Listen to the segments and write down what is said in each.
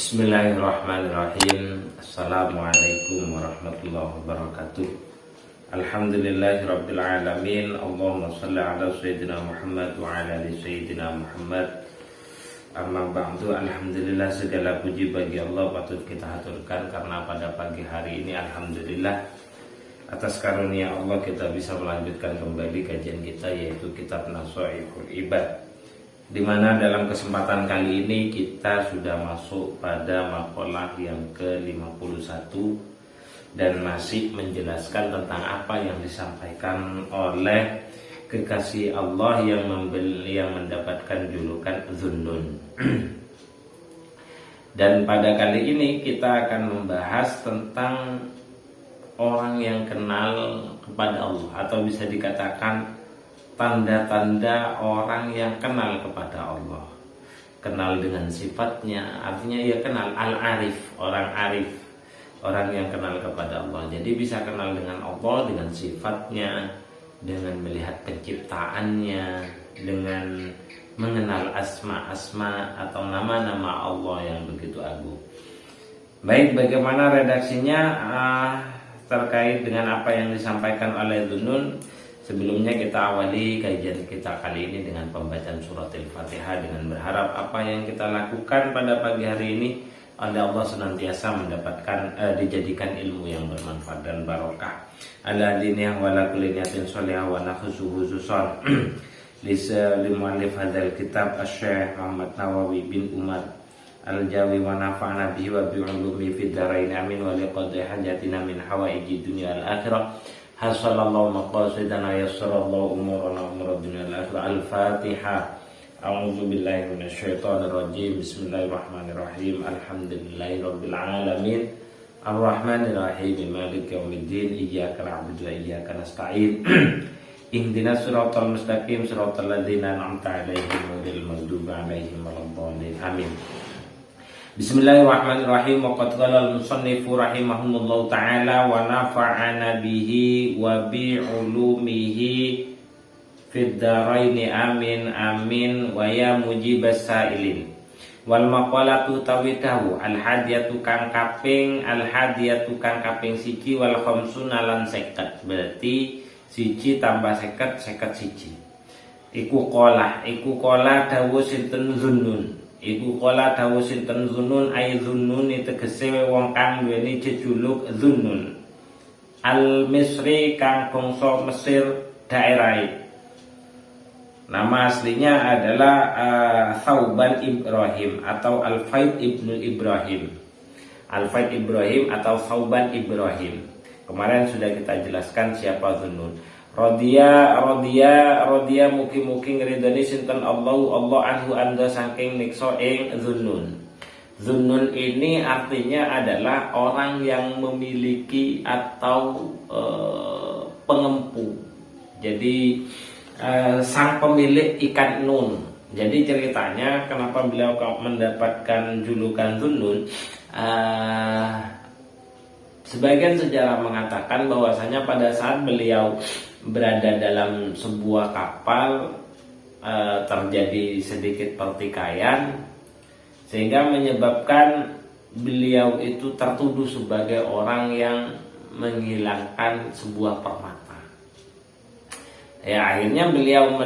Bismillahirrahmanirrahim. Assalamualaikum warahmatullahi wabarakatuh. Alhamdulillahirabbil alamin. Allahumma shalli ala sayyidina Muhammad wa ala ali sayyidina Muhammad. Amma ba'du. Alhamdulillah, segala puji bagi Allah patut kita haturkan karena pada pagi hari ini alhamdulillah atas karunia Allah kita bisa melanjutkan kembali kajian kita, yaitu kitab Nashaihul Ibad, di mana dalam kesempatan kali ini kita sudah masuk pada maqalah yang ke-51 dan masih menjelaskan tentang apa yang disampaikan oleh kekasih Allah yang mendapatkan julukan Zunnun. Dan pada kali ini kita akan membahas tentang orang yang kenal kepada Allah, atau bisa dikatakan tanda-tanda orang yang kenal kepada Allah. Kenal dengan sifatnya, artinya ia kenal, al-arif, orang arif, orang yang kenal kepada Allah. Jadi bisa kenal dengan Allah, dengan sifatnya, dengan melihat penciptaannya, dengan mengenal asma-asma atau nama-nama Allah yang begitu agung. Baik, bagaimana redaksinya terkait dengan apa yang disampaikan oleh Zunnun? Sebelumnya kita awali kajian kita kali ini dengan pembacaan surat Al-Fatihah, dengan berharap apa yang kita lakukan pada pagi hari ini oleh Allah senantiasa mendapatkan dijadikan ilmu yang bermanfaat dan barokah. Ala diniyah wa la kulli niyatin sholihah wa khususan li muallif hadzal kitab Asy-Syaikh Muhammad Nawawi bin Umar Al-Jawi wa nafa'na bihi wa bi 'ulumi fid dharain amin wa liqadhi hajatina min hawaiji dunya al-akhirah. Hasallallahu maqasidana yassarallahu umurana umur dunya al-akhirah. Al-Fatihah. A'udzu billahi minasyaitonir rajim. Bismillahirrahmanirrahim. Alhamdulillahirabbil alamin. Arrahmanir rahim. Maliki yaumiddin. Iyyaka na'budu wa iyyaka nasta'in. Ihdinas siratal mustaqim, siratal ladzina an'amta 'alaihim ghairil maghdubi 'alaihim waladdallin. Amin. Bismillahirrahmanirrahim. Wa qad qala al-musannifu rahimahumullahu ta'ala wa nafa'ana bihi wa bi 'ulumihi fid dharaini amin amin wa ya mujibas sailin. Wal maqalatu tawidahu al-hadiyatu kang kaping siji wal khamsuna lan 50. Berarti siji tambah 50 siji. Iku kola dawuh sinten Zunnun. Iku kola dawuh sinten Zunnun, ai Zunnun tegese wong kang duweni jejuluk Zunnun. Al-Misri kang bangsa Mesir daerah. Nama aslinya adalah Thauban Ibrahim atau Al-Faid ibnu Ibrahim. Al-Faid Ibrahim atau Thauban Ibrahim. Kemarin sudah kita jelaskan siapa Zunnun. Rodia mugi-mugi ngridani sinten Allah anhu anda saking nikso ing Zunnun. Zunnun ini artinya adalah orang yang memiliki atau pengempu. Jadi sang pemilik ikan nun. Jadi ceritanya kenapa beliau mendapatkan julukan Zunnun, sebagian sejarah mengatakan bahwasanya pada saat beliau berada dalam sebuah kapal terjadi sedikit pertikaian, sehingga menyebabkan beliau itu tertuduh sebagai orang yang menghilangkan sebuah permata. Ya, akhirnya beliau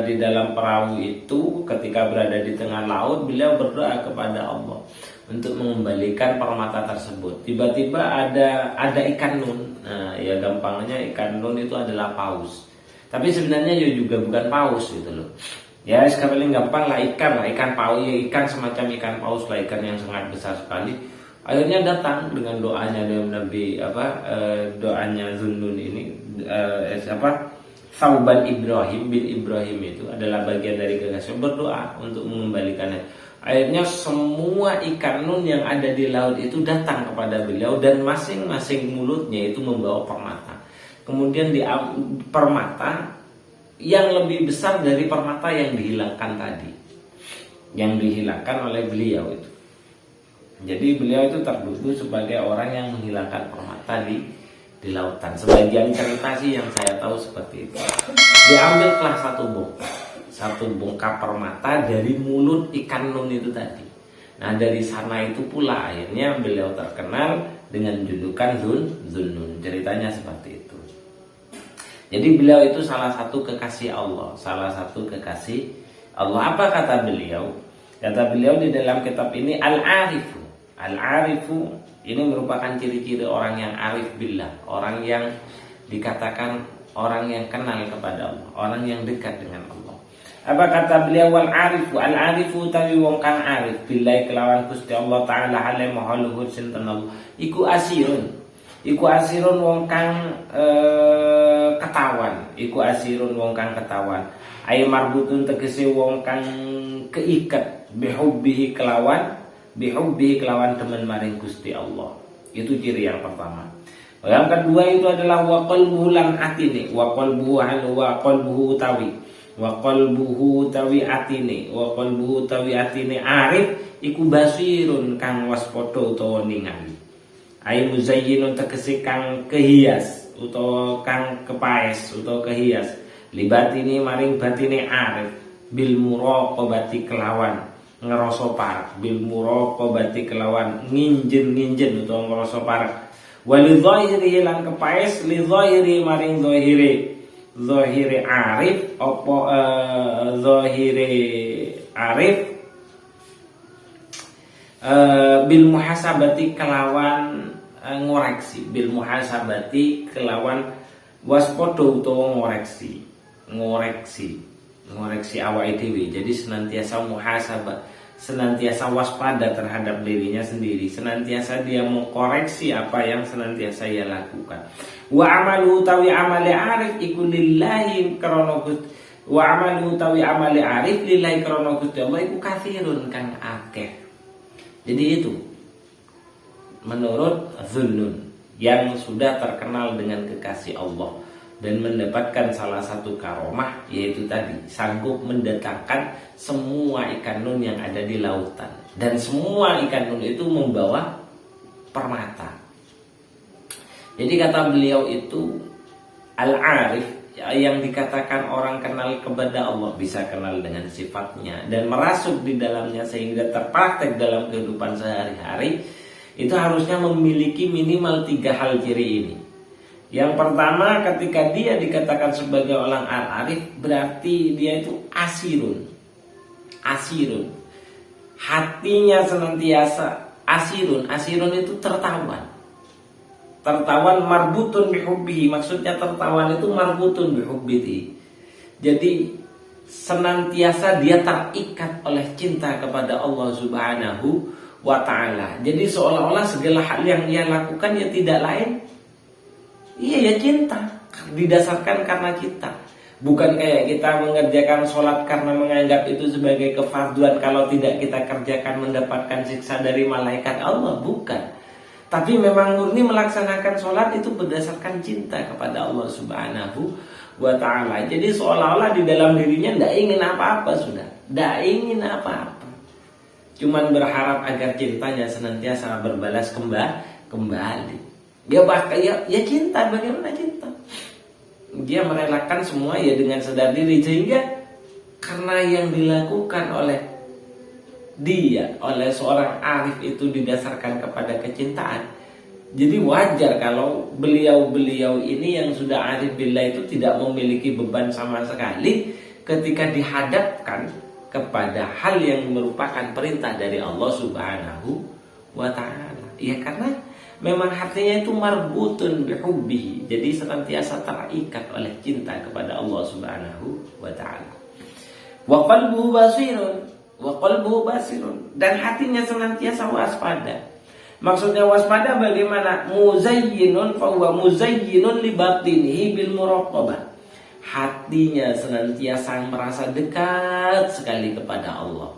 di dalam perahu itu ketika berada di tengah laut, beliau berdoa kepada Allah untuk mengembalikan permata tersebut. Tiba-tiba ada ikan nun. Nah, ya gampangnya ikan nun itu adalah paus. Tapi sebenarnya juga bukan paus gitu loh. Ya sekali gampang lah ikan paus, ya ikan semacam ikan paus lah, ikan yang sangat besar sekali. Akhirnya datang dengan doanya Nabi doanya Zunnun ini Thauban Ibrahim bin Ibrahim itu adalah bagian dari kekasih berdoa untuk mengembalikannya. Akhirnya semua ikan nun yang ada di laut itu datang kepada beliau dan masing-masing mulutnya itu membawa permata. Kemudian di permata yang lebih besar dari permata yang dihilangkan tadi, yang dihilangkan oleh beliau itu. Jadi beliau itu tertuduh sebagai orang yang menghilangkan permata di di lautan. Sebagian cerita sih yang saya tahu seperti itu. Diambillah satu bongkah permata dari mulut ikan nun itu tadi. Nah dari sana itu pula akhirnya beliau terkenal dengan julukan Zunnun. Ceritanya seperti itu. Jadi beliau itu salah satu kekasih Allah. Salah satu kekasih Allah. Apa kata beliau? Kata beliau di dalam kitab ini, Al-Arifu. Al-Arifu ini merupakan ciri-ciri orang yang arif billah. Orang yang dikatakan orang yang kenal kepada Allah. Orang yang dekat dengan Allah. Apa kata beliau? Wal-Arifu. Al-Arifu tawi wong kang arif billahi kelawan Gusti Allah Ta'ala halim mahaluhur sinten Allah. Iku asirun. Iku asirun wong kang ketawan. Iku asirun wong kang ketawan. Ay marbutun tegese wong kang keikat bihubbihi kelawan teman maring Gusti Allah. Itu ciri yang pertama. Yang kedua itu adalah wa qalbuhu lan atine. Wa qalbuhu tawi atine arif iku basirun kang waspada utawa ningali. Ai muzayyinun tegese kang kehias utawa kang kepaes utawa kehias. Libatini maring batine arif bil muraqabati kelawan ngerasa parek, bil muraqabati kelawan nginjen utawa ngerasa parek. Walidhahiri lan kepaes lidhahiri maring zahire arif apa zahire arif bil muhasabati kelawan ngoreksi, bil muhasabati kelawan waspada utawa ngoreksi awake dhewe. Jadi senantiasa muhasabah, senantiasa waspada terhadap dirinya sendiri, senantiasa dia mengkoreksi apa yang senantiasa ia lakukan. Wa amalu tawi amali arif iku lillahi krana wa amalu tawi amali arif lillahi krana Gusti Allah iku kathirun kang akeh. Jadi itu menurut Zunnun yang sudah terkenal dengan kekasih Allah dan mendapatkan salah satu karomah, yaitu tadi sanggup mendatangkan semua ikan nun yang ada di lautan, dan semua ikan nun itu membawa permata. Jadi kata beliau itu al-arif, yang dikatakan orang kenal kepada Allah, bisa kenal dengan sifatnya dan merasuk di dalamnya sehingga terpraktek dalam kehidupan sehari-hari, itu harusnya memiliki minimal 3 hal ciri ini. Yang pertama, ketika dia dikatakan sebagai orang al-arif, berarti dia itu asirun. Hatinya senantiasa asirun. Asirun itu tertawan. Tertawan marbutun bihubbihi. Maksudnya tertawan itu marbutun bihubbihi. Jadi senantiasa dia terikat oleh cinta kepada Allah Subhanahu wa ta'ala. Jadi seolah-olah segala hal yang ia lakukan ya tidak lain, iya ya cinta, didasarkan karena cinta. Bukan kayak kita mengerjakan sholat karena menganggap itu sebagai kefarduan, kalau tidak kita kerjakan mendapatkan siksa dari malaikat Allah. Bukan. Tapi memang murni melaksanakan sholat itu berdasarkan cinta kepada Allah Subhanahu wa ta'ala. Jadi seolah-olah di dalam dirinya tidak ingin apa-apa sudah, tidak ingin apa-apa, cuman berharap agar cintanya senantiasa berbalas kembali. Dia bahkan ya cinta, bagaimana cinta? Dia merelakan semua ya dengan sadar diri, sehingga karena yang dilakukan oleh dia, oleh seorang arif itu didasarkan kepada kecintaan. Jadi wajar kalau beliau-beliau ini yang sudah arif billah itu tidak memiliki beban sama sekali ketika dihadapkan kepada hal yang merupakan perintah dari Allah Subhanahu wa ta'ala. Ya karena memang hatinya itu marbutun bihubbihi. Jadi senantiasa terikat oleh cinta kepada Allah Subhanahu wa ta'ala. Wa qalbuhu basirun. Dan hatinya senantiasa waspada. Maksudnya waspada bagaimana? Muzayyinun fa huwa muzayyinun li batinihi bil muraqabah. Hatinya senantiasa merasa dekat sekali kepada Allah.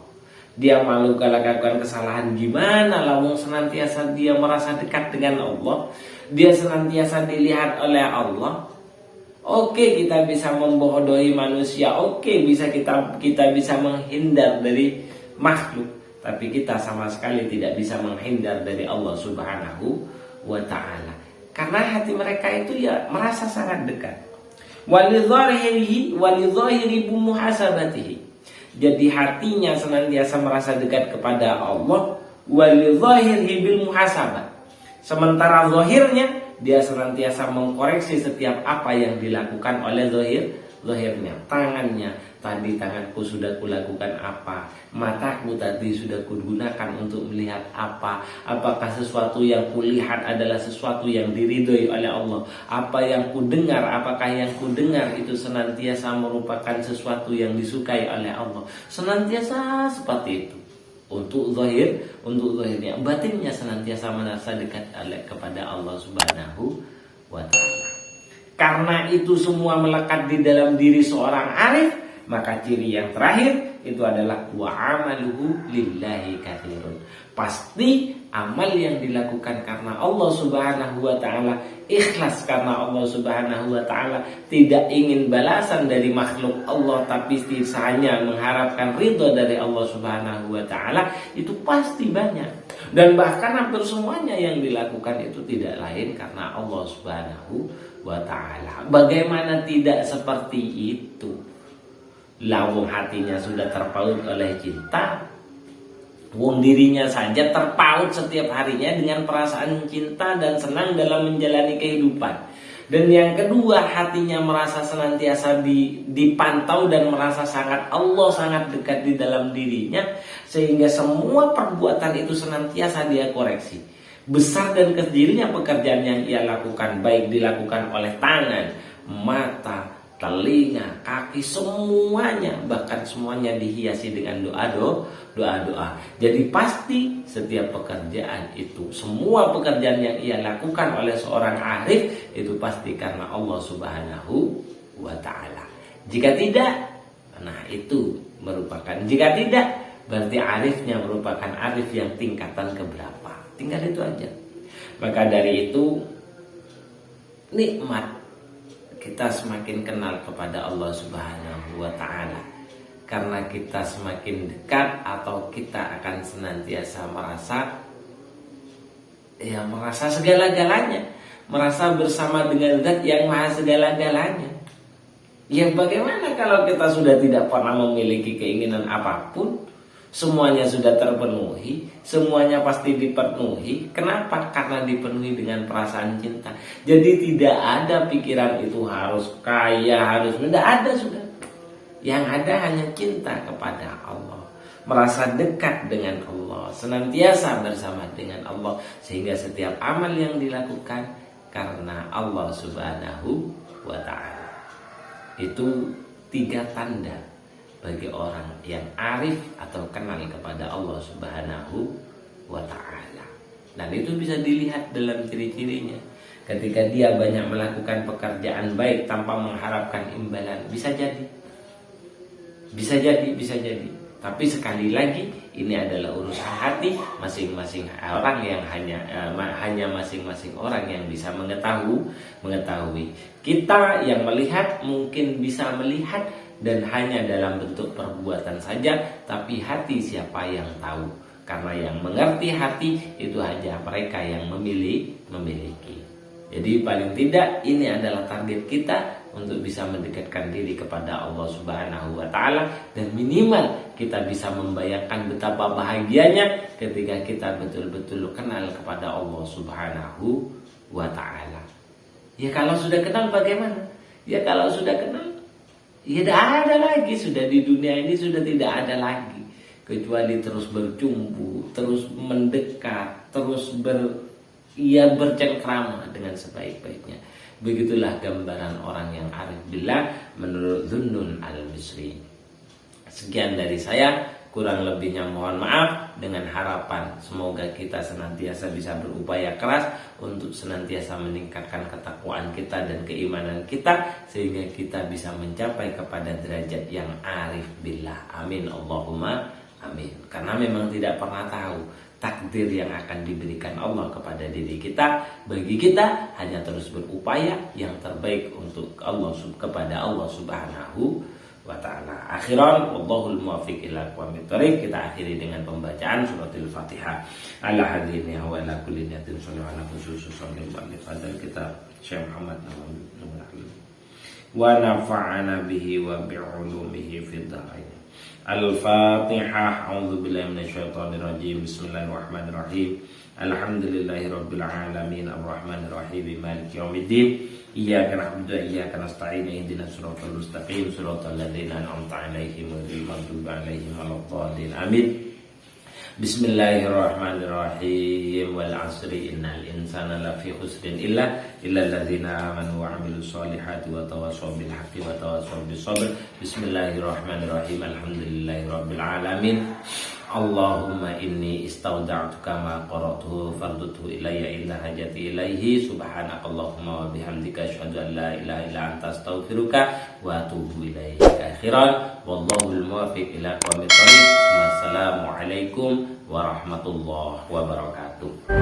Dia malu kalau lakukan kesalahan, gimana lawang senantiasa dia merasa dekat dengan Allah. Dia senantiasa dilihat oleh Allah. Oke, kita bisa membodohi manusia. Oke, kita bisa menghindar dari makhluk, tapi kita sama sekali tidak bisa menghindar dari Allah Subhanahu wa ta'ala. Karena hati mereka itu ya merasa sangat dekat. walidhahirihi walidhahiri muhasabatihi. Jadi hatinya senantiasa merasa dekat kepada Allah, walidhahirihi bil muhasabah. Sementara zahirnya dia senantiasa mengkoreksi setiap apa yang dilakukan oleh zahirnya. Tangannya, tadi tanganku sudah kulakukan apa, mataku tadi sudah kugunakan untuk melihat apa, apakah sesuatu yang kulihat adalah sesuatu yang diridhoi oleh Allah, apa yang kudengar, apakah yang kudengar itu senantiasa merupakan sesuatu yang disukai oleh Allah. Senantiasa seperti itu. Untuk zahirnya, batinnya senantiasa merasa dekat kepada Allah Subhanahu wa ta'ala. Karena itu semua melekat di dalam diri seorang arif, maka ciri yang terakhir itu adalah wa amaluhu lillahi katsirun. Pasti amal yang dilakukan karena Allah Subhanahu wa ta'ala, ikhlas karena Allah Subhanahu wa ta'ala, tidak ingin balasan dari makhluk Allah, tapi hanya mengharapkan ridho dari Allah Subhanahu wa ta'ala, itu pasti banyak. Dan bahkan hampir semuanya yang dilakukan itu tidak lain karena Allah Subhanahu wa ta'ala. Bagaimana tidak seperti itu? Lawung hatinya sudah terpaut oleh cinta, dirinya saja terpaut setiap harinya dengan perasaan cinta dan senang dalam menjalani kehidupan. Dan yang kedua, hatinya merasa senantiasa dipantau dan merasa Allah sangat dekat di dalam dirinya, sehingga semua perbuatan itu senantiasa dia koreksi. Besar dan kecilnya pekerjaan yang ia lakukan, baik dilakukan oleh tangan, mata, telinga, kaki, semuanya, bahkan semuanya dihiasi dengan doa-doa. Jadi pasti setiap pekerjaan itu, semua pekerjaan yang ia lakukan oleh seorang arif itu pasti karena Allah Subhanahu wa ta'ala. Jika tidak, nah itu merupakan, jika tidak, berarti arifnya merupakan arif yang tingkatan keberapa. Tinggal itu aja. Maka dari itu, nikmat kita semakin kenal kepada Allah Subhanahu wa ta'ala, karena kita semakin dekat, atau kita akan senantiasa merasa segala-galanya, merasa bersama dengan zat yang maha segala-galanya. Ya bagaimana kalau kita sudah tidak pernah memiliki keinginan apapun, semuanya sudah terpenuhi, semuanya pasti dipenuhi. Kenapa? Karena dipenuhi dengan perasaan cinta. Jadi tidak ada pikiran itu harus kaya, harus, tidak ada sudah. Yang ada hanya cinta kepada Allah, merasa dekat dengan Allah, senantiasa bersama dengan Allah, sehingga setiap amal yang dilakukan karena Allah Subhanahu wa ta'ala. Itu 3 tanda bagi orang yang arif atau kenal kepada Allah Subhanahu wa ta'ala. Dan itu bisa dilihat dalam ciri-cirinya. Ketika dia banyak melakukan pekerjaan baik tanpa mengharapkan imbalan, bisa jadi. Tapi sekali lagi, ini adalah urusan hati masing-masing orang, yang hanya masing-masing orang yang bisa mengetahui. Kita yang melihat mungkin bisa melihat dan hanya dalam bentuk perbuatan saja, tapi hati siapa yang tahu? Karena yang mengerti hati itu hanya mereka yang memiliki. Jadi paling tidak ini adalah target kita untuk bisa mendekatkan diri kepada Allah Subhanahu wa ta'ala, dan minimal kita bisa membayangkan betapa bahagianya ketika kita betul-betul kenal kepada Allah Subhanahu wa ta'ala. Ya kalau sudah kenal bagaimana? Ya kalau sudah kenal, ya tidak ada lagi, sudah di dunia ini sudah tidak ada lagi, kecuali terus bercumbu, terus mendekat, terus bercengkrama dengan sebaik-baiknya. Begitulah gambaran orang yang arif billah menurut Dhunnun al-Misri. Sekian dari saya, kurang lebihnya mohon maaf, dengan harapan semoga kita senantiasa bisa berupaya keras untuk senantiasa meningkatkan ketakwaan kita dan keimanan kita, sehingga kita bisa mencapai kepada derajat yang arif billah. Amin Allahumma amin. Karena memang tidak pernah tahu takdir yang akan diberikan Allah kepada diri kita. Bagi kita hanya terus berupaya yang terbaik untuk Allah, kepada Allah Subhanahu wa ta'ala. Akhiran, wallahul muwaffiq ila aqwamit thoriq. Kita akhiri dengan pembacaan suratul Fatihah. Ala hadinihi wa ala kulli niyatin sallallahu ala khusus sallallahu alaihi wa sallam. Kita Syekh Muhammad Nawawi. wa nafa'ana bihi wa bi'ulumihi fid dharain. Al-Fatihah. A'udzubillahi minasyaitonir rajim. Bismillahirrahmanirrahim. Alhamdulillahirabbil alamin arrahmanir rahim maliki yaumiddin. Iyyaka na'budu wa iyyaka nasta'in ihdinas siratal mustaqim siratal ladzina an'amta 'alaihim ghairil maghdubi 'alaihim waladdallin. Amin. Bismillahirrahmanirrahim. Wal 'asri innal insana lafi khusrin illa alladzina amanu wa 'amilus solihati wa tawassaw bil haqqi wa tawassaw bis sabr. Bismillahirrahmanirrahim. Alhamdulillahirabbil alamin. Allahumma inni istauda'tuka ma qara'tuhu farduthu ilayya illa hajati ilaihi. Subhanakallahumma wa bihamdika asyhadu an la ilaha illa anta astaghfiruka wa atubu ilaika. Akhiran wallahul muwaffiq ila aqwamit thoriq. Wassalamu alaikum warahmatullahi wabarakatuh.